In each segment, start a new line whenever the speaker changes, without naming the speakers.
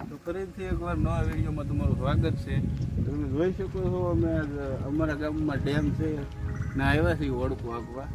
તો ફરીથી એકવાર નવા વિડીયોમાં તમારું સ્વાગત છે. તમે જોઈ શકો છો અમે અમારા ગામમાં ડેમ છે ને આવ્યા છીએ ઓળખું આગવા.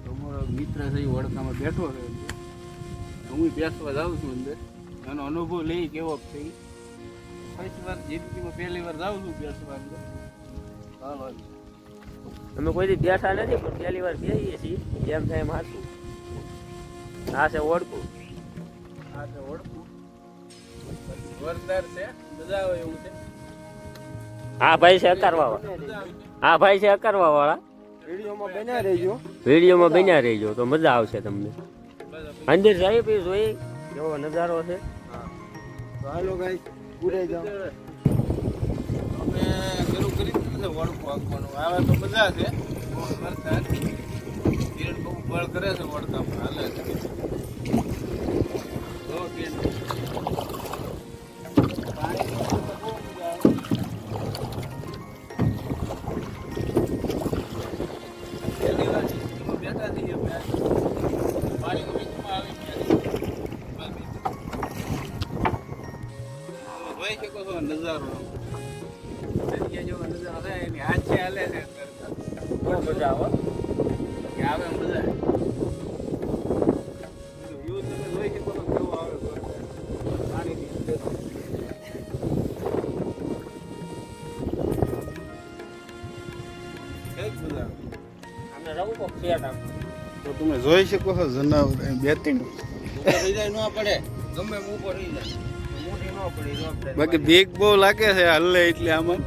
તમારો મિત્ર છે એ ઓળખામાં બેઠો છે. હું બેસવા જાઉં છું અંદર, એનો અનુભવ લઈ કેવો છે. ફર્સ્ટ વાર જિંદગીમાં પહેલી વાર જાઉં છું બેસવા અંદર. ચાલો
અમે કોઈ દી બેઠા નથી પણ પહેલી વાર બેસીએ છીએ. એમ થાય એમ હાથું. આ છે ઓળખું.
આ છે ઓળખું. જોરદાર છે, મજા આવે એવું છે.
આ ભાઈ છે અકારવા વાળા. આ ભાઈ છે અકારવા વાળા. વિડીયોમાં બન્યા રહેજો તો મજા આવશે તમને. અંદર જઈ પછી જોઈ કેવો નજારો છે.
હાલો ગાઈસ પૂરે જાવ. અમે શરૂ કરી દીધું છે ઓળખું આપવાનું. આવે તો મજા છે. વરસાદ કિરણ બહુ બળ કરે છે ઓળખામાં હાલે છે. જો કિરણ નજારો દરિયા જેવો નજારો થાય એની હાથે હાલે છે. બહુ મજા આવે કે આવે મજા વ્યૂ તમે જોઈ શકો તો કેવો આવે પાણીની અંદર.
અમને રહું કોક ફેટ આમ
તો તમે જોઈ શકો છો જનાવર બે ત્રણ
થઈ જાય ન પડે ગમે એમ ઉપર થઈ જાય.
બાકી બીક બહુ લાગે છે હલ્લે એટલે આમાં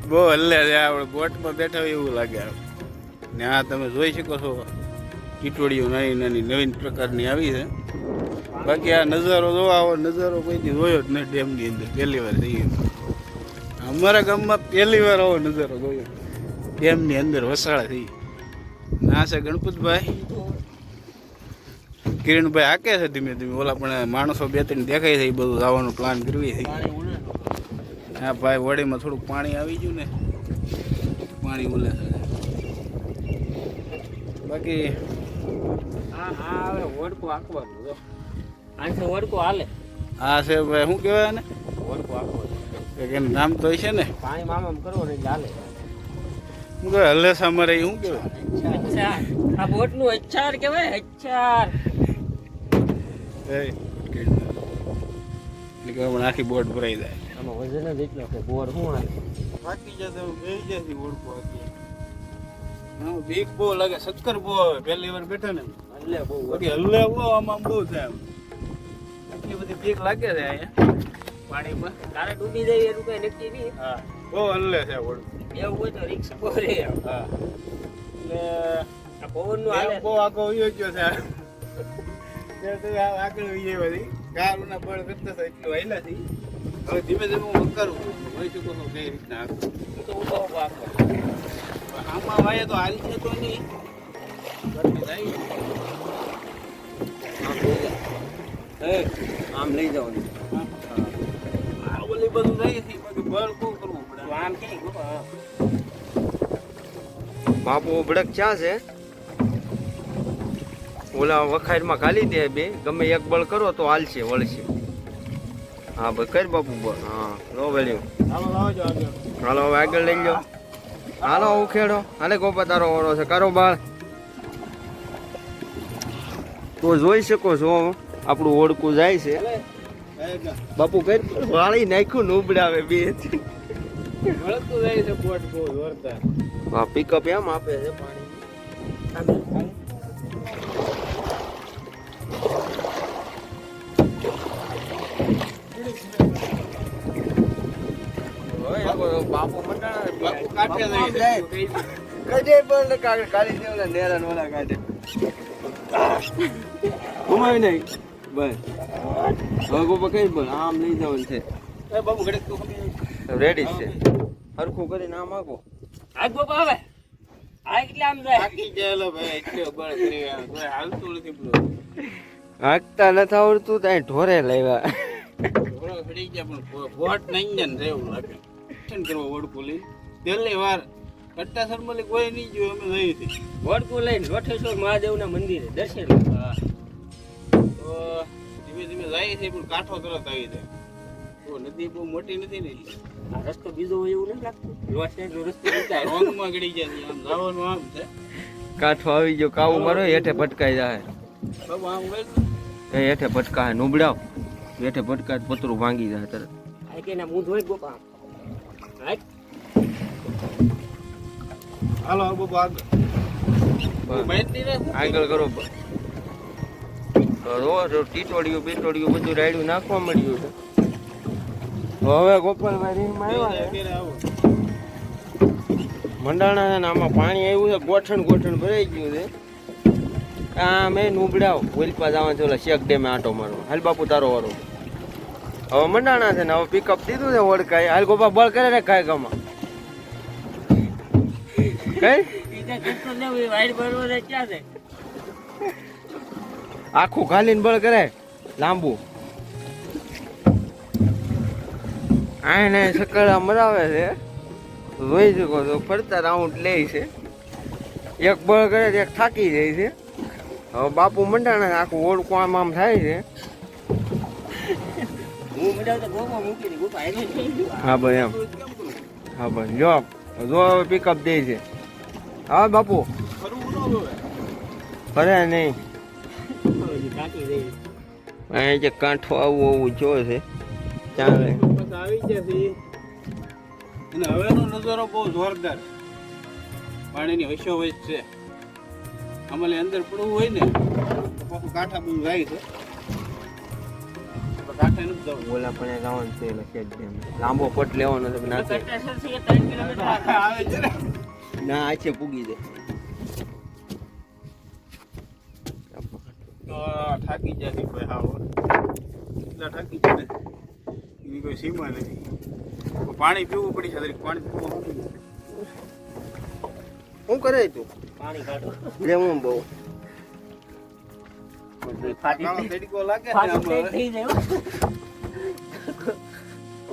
બહુ હલ્લે છે. આપણે બોટમાં બેઠા હોય એવું લાગે. ને આ તમે જોઈ શકો છો ટીટોડીઓ નાની નાની નવીન પ્રકારની આવી છે. બાકી આ નજારો જોવા આવો નજારો કોઈથી જોયો જ નહીં ડેમની અંદર. પહેલી વાર થઈ અમારા ગામમાં પહેલી વાર આવો નજારો જોયો ડેમની અંદર વસાળા થઈ. ના છે ગણપતભાઈ કિરણભાઈ હાકે છે ધીમે ધીમે. ઓલા પણ માણસો બે ત્રણ દેખાય છે. એ બધું જવાનું પ્લાન કરવી છે. હા ભાઈ વડીમાં થોડુંક પાણી આવી ગયું ને પાણી ઉલે છે. બાકી
ઓળખું આંકવાનું આંખે ઓળખું હાલે.
આ છે ભાઈ શું કહેવાય ને
ઓળખું આંકવાનું
એનું નામ તો છે ને
પાણી મામ કરો ને ચાલે.
શું કહેવાય હલેસા મારે શું કહેવાય?
અચ્છા આ બોટ નું અચ્છાર કહેવાય. અચ્છાર
પણ આખી બોટ ભરાઈ જાય.
આમાં વજન જ એટલો છે. બોર શું હાલે
થાકી જશે બે જશે ઓળખું આખી. બીક બહુ લાગે. સત્કર બહુ આવે પહેલી વાર બેઠા ને
એટલે બહુ
બાકી હલ્લે બહુ આમાં બહુ થાય. એટલી બધી બીક લાગે છે અહીંયા પાણીમાં.
તારે ડૂબી જાય એનું કઈ નક્કી નહીં.
હા બહુ હલ્લે છે ઓળખું.
એવું હોય તો રિક્ષા બોરે.
હા એટલે
આ પવન નું હાલે
બહુ આગળ વયો ગયો છે. આગળ વહી બધી ગાળુના બળ કરતા હતા એટલું હાલ્યા છે. હવે ધીમે ધીમે હું કરું વહી ચૂકો છું કઈ રીતના
તો ઉભો
આમાં વાય તો હાલી છે તો નહીં ગરમી થાય.
આમ લઈ જવાનું.
આ ઓલી બધું જાય છે બાકી બળ બહુ કરવું પડે.
આમ કે બાપુ ભડક ક્યાં છે? ઓલા વખાઈરમાં ખાલી દે બે ગમે એક બળ કરો તો હાલશે વળશે. હા ભાઈ કર બાપુ બળ. હા લો વેલ્યુ હાલો હવે આગળ લઈ લો. હાલો ઉખેડો. હાલે ગોપા તારો વાળો છે. કરો બાળ તો જોઈ શકો છો આપણું ઓળખું જાય છે. બાપુ કઈ વાળી નાખ્યું ને ઉબડાવે બે
વળતું જાય છે બોટ બહુ જોરદાર.
હા પિકઅપ એમ આપે છે પાણી. બાપુ
કાઢે જાય
કજે પણ કાઢી દેવલા નેરા નોલા કાઢે ઘુમાવી નહીં બસ. હવે ગોપા કઈ બોલ આમ લઈ જવાનું છે.
બાબુ ઘડે
રેડી છે. હરખું કરીને આમ આગો આગ ગોપા હવે આ એટલે આમ જાય.
થાકી ગયેલો ભાઈ એટલે બળ કરી કોઈ હાલતું નથી પેલો.
હાંકતા નથી આવડતું ત્યાં ઢોરે લાવ્યા.
થોડો ફરી ગયા પણ બોટ નહીં જાય ને એવું લાગે. દર્શન કરવા ઓળખું લઈ પહેલી વાર કટ્ટા સરમલી કોઈ નહીં જોયું. અમે જઈ હતી
વડકું લઈને લોઠેશ્વર મહાદેવના મંદિરે દર્શન.
તો ધીમે ધીમે જાય છે પણ કાંઠો તરત આવી જાય. તો નદી બહુ મોટી નથી ને એટલે
આ રસ્તો બીજો હોય એવું નથી લાગતું. રોડ સાઈડ નો રસ્તો બતાય.
રોંગમાં ગળી જાય છે. આમ જવાનું આમ છે.
કાંઠો આવી ગયો, કાવું મારો હેઠે ભટકાઈ જાય.
બાબુ આમ હોય
એ હેઠે ભટકાય, નુબડાવ હેઠે ભટકાય તો પતરું ભાંગી જાય તરત.
આ કે ના મું ધોઈ ગોપા. રાઈટ.
હાલો બાબુ આગળ.
આગળ કરો. રોજ ટીટોડિયું બીટોડિયું બધું રાયડું નાખવા મળ્યું છે. તો હવે ગોપાલભાઈ રીંગમાં આવ્યા છે. મંડાણા છે ને આમાં પાણી આવ્યું છે, ગોઠણ ગોઠણ ભરાઈ ગયું છે. આ મેં નુબડાવ ઓલપા જવા છે, ઓલા શેખ ડેમે આંટો મારવો. હાલ બાપુ તારો વારો. હવે મંડાણા છે ને હવે પિકઅપ દીધું છે ઓળખાય. હાલ ગોપા બળ કરે ને કાંઈ ગામાં કઈ આખું ખાલીને બળ કરે લાંબુ. આને સકડા મરાવે છે, જોઈ શકો છો. ફરતા રાઉન્ડ લે છે. એક બળ કરે એક થાકી જાય છે. હવે બાપુ મંડાણા આખું ઓળખું આમ આમ થાય છે. હા ભાઈ એમ. હા ભાઈ જો જો પિકઅપ દે છે. હા બાપુ ફરે નહીં. અહીં જે કાંઠો આવું આવું જોવે છે ચાલે.
આવી જશે અને હવેનો નજારો બહુ જોરદાર. પાણીની વચ્ચો વચ છે. અમારે અંદર પડવું હોય ને તો પાછું કાંઠા બધું જાય છે. કાંઠે નથી જવું.
ઓલા પણ જવાનું છે એટલે છે જ એમ. લાંબો પટ લેવાનો છે નાખે
આવે છે ને
ના આછે પૂગી જાય.
તો થાકી જાય છે ભાઈ. હા એટલા થાકી જાય ને એની કોઈ સીમા નથી. તો પાણી પીવું પડી છે. પાણી પીવું
શું કરે તું?
પાણી કાઢો.
લેવું બહુ
તડકો લાગે ને આમાં.
થઈ જાય.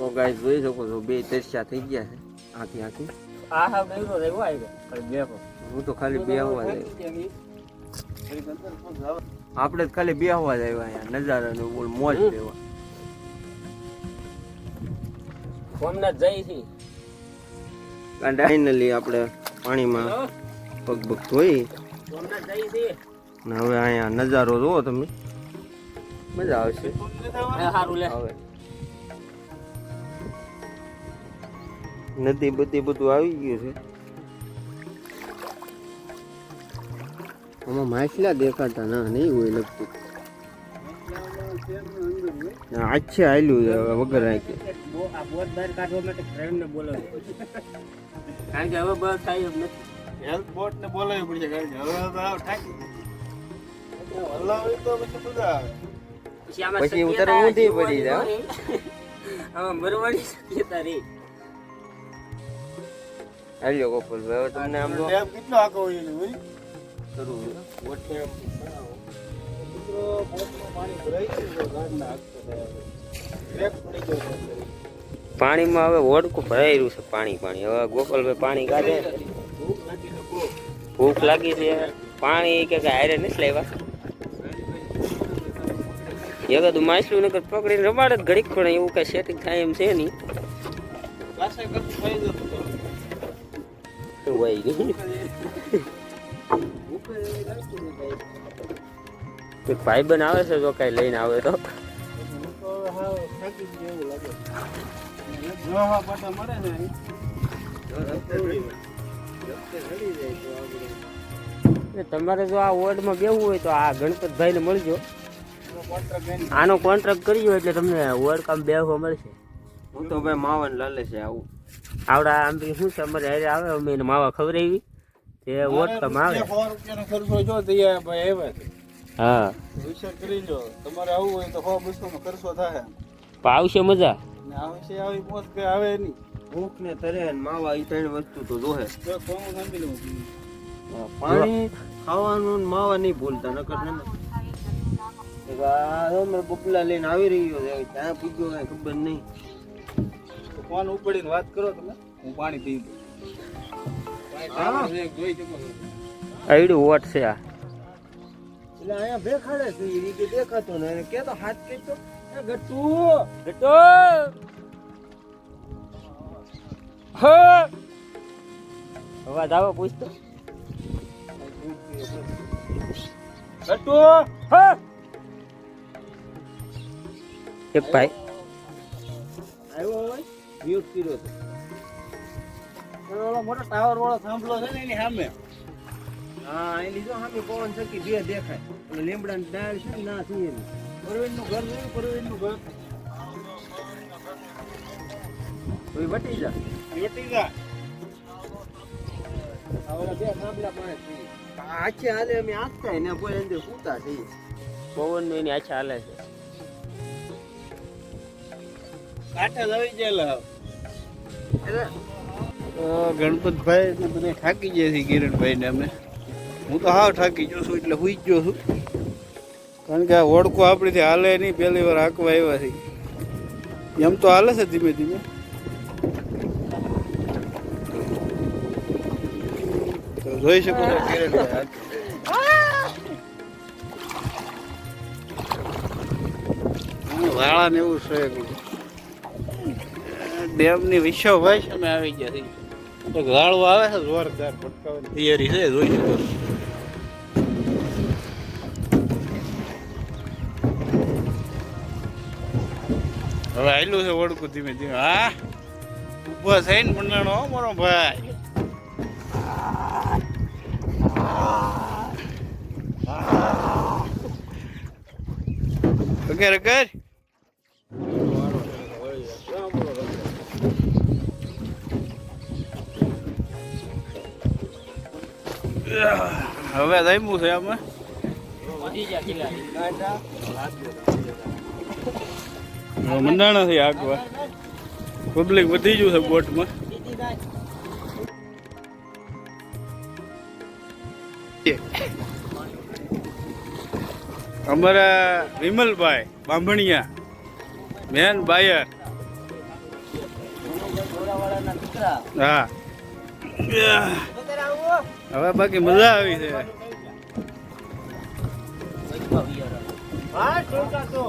ઓ ગાઈસ જોઈ શકો છો બે તરસ્યા થઈ ગયા છે આખી આખી.
આ હા બેરો રહેવો આવ્યો. બેહો.
હું તો ખાલી બે હવા જાય. આપણે જ ખાલી બે હવા જ આવ્યા અહીંયા નજારાનો બોલ મોજ લેવા.
સોમનાથ જઈ છે.
ફાઇનલી આપણે પાણીમાં પગ પગ ધોઈ
સોમનાથ જઈ છે.
ને હવે અહીંયા નજારો જોવો તમે, મજા આવશે.
સારું લે.
હવે નદી બધી બધું આવી ગયું છે. આમાં માછલા દેખાતા ના નહીં હોય લગતું. આજ છે આયલું છે હવે વગર રાખી.
આ બોટ બહાર કાઢવા માટે ફ્રેન્ડ ને બોલાવ્યો. કારણ કે હવે બસ થાય એમ નથી.
હેલ્થ બોટ ને બોલાવી પડશે. કારણ કે હવે તો આવ થાકી હલાવી તો પછી બધા આવે.
પછી ઉતર ઊંધી પડી જાય.
હવે મરવાની શક્યતા રહી.
હાલ્યો ગોપાલભાઈ હવે તમને આમ
ડેમ કેટલો આખો હોય છે ભાઈ.
કરવું
બોટ ને આમ બનાવો. મિત્રો બોટમાં પાણી ભરાઈ ગયું છે. ગાડના હાથે થાય. ક્રેક પડી ગયો છે.
પાણીમાં હવે ઓડકું ભરાઈ રહ્યું છે. પાણી પાણી હવે ગોપાલભાઈ પાણી કાઢે.
ભૂખ લાગી છે બહુ.
ભૂખ લાગી છે. પાણી કે હારે નથી લેવા. એ બધું માછલું નકર પકડીને રમાડે જ ઘડીક, પણ એવું કઈ સેટિંગ થાય એમ છે નહીં.
કાસે કરતું થઈ જતું તો.
વહી ગયું.
ભૂખ લાગતું નથી.
કોઈ ભાઈબંધ આવે છે તો કઈ લઈને આવે તો.
હું તો હાવ થાકી ગયો એવું લાગે. જોવા પાટા મળે ને અહીં.
તમારે જો આ વોર્ડમાં બેવું હોય તો આ ગણપતભાઈ ને મળજો.
કોન્ટ્રાક્ટ એની
આનો કોન્ટ્રાક્ટ કર્યો એટલે તમને વોર્ડ કામ બેહવા મળશે.
હું તો ભાઈ માવન લાલે છે આવું.
આવડા આમ બી શું છે અમારે હારે આવે અમે એને માવા ખવડાવી તે વોટ કામ આવે.
100 રૂપિયાનો ખર્ચો જો તૈયાર ભાઈ આવ્યા છે.
હા
વિચાર કરી લો. તમારે આવું હોય તો 100-200 માં ખર્ચો થાય.
પણ આવશે મજા.
ને આવશે આવી મોત કે આવે નહીં.
ભૂખ ને તરે ને માવા એ ત્રણ વસ્તુ તો જોહે.
તો કોમ સાંભળી લઉં.
પાણી ખાવાનું ને માવા નહીં ભૂલતા નકર ને મેં બબલા લઈને આવી રહ્યો છે. ત્યાં પૂછ્યો કઈ ખબર નહીં.
તો ફોન ઉપાડીને વાત કરો તમે. હું પાણી પી લઉં. જોઈ શકો છો.
આવડું વોટ છે આ.
એટલે અહીંયા દેખાડે છે એ કે દેખાતો ને એને કે તો હાથ કે તો એ ગટ્ટુ
ગટો હે અવાજ આવો પૂછતો
ગટ્ટુ
હે એક ભાઈ
આવ્યો હોય મ્યુટ કર્યો તો ઓલો મોટો ટાવર વાળો થાંભલો છે ને એની સામે હા એ લીધો સામે પવન ચક્કી બે દેખાય એટલે લીમડાની ડાળ છે ને ના થી એની પરવીનનું ઘર જોયું પરવીનનું ઘર તો વટી જા
વટી જા
આવડા બે થાંભલા પાસે આખે હાલે અમે આખતા ને કોઈ અંદર સૂતા છીએ
પવન ને એની આછા હાલે છે
કાંઠા લઈ ગયેલા
એટલે
ગણપતભાઈ ને બધા થાકી ગયા છે કિરણભાઈ ને અમે હું તો હાવ થાકી ગયો છું એટલે હુઈ ગયો છું કારણ કે આ ઓળખો આપણીથી હાલે નહીં પહેલી વાર હાંકવા આવ્યા છે એમ તો હાલે છે ધીમે ધીમે તો જોઈ શકો છો કિરણભાઈ વાળા ને એવું છે ડેમની વિશ્વ ભાઈ અમે આવી ગયા છીએ તો ગાળો આવે છે જોરદાર ફટકાવાની તૈયારી છે જોઈ શકો છો. હવે આયલું છે ઓળખું ધીમે ધીમે હા ઉભો થઈને મંડાણો હો મારો ભાઈ વગેરે કર હવે જમ્યું છે આમાં મંડાણા છે આગવા પબ્લિક વધી ગયું છે બોટમાં અમારા વિમલભાઈ બાંભણિયા મેન બાયર હા હવે બાકી મજા આવી છે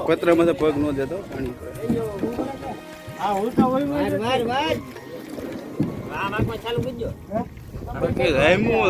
કતરામાં તો પગ ન દેતો પાણી બાકી રાયમું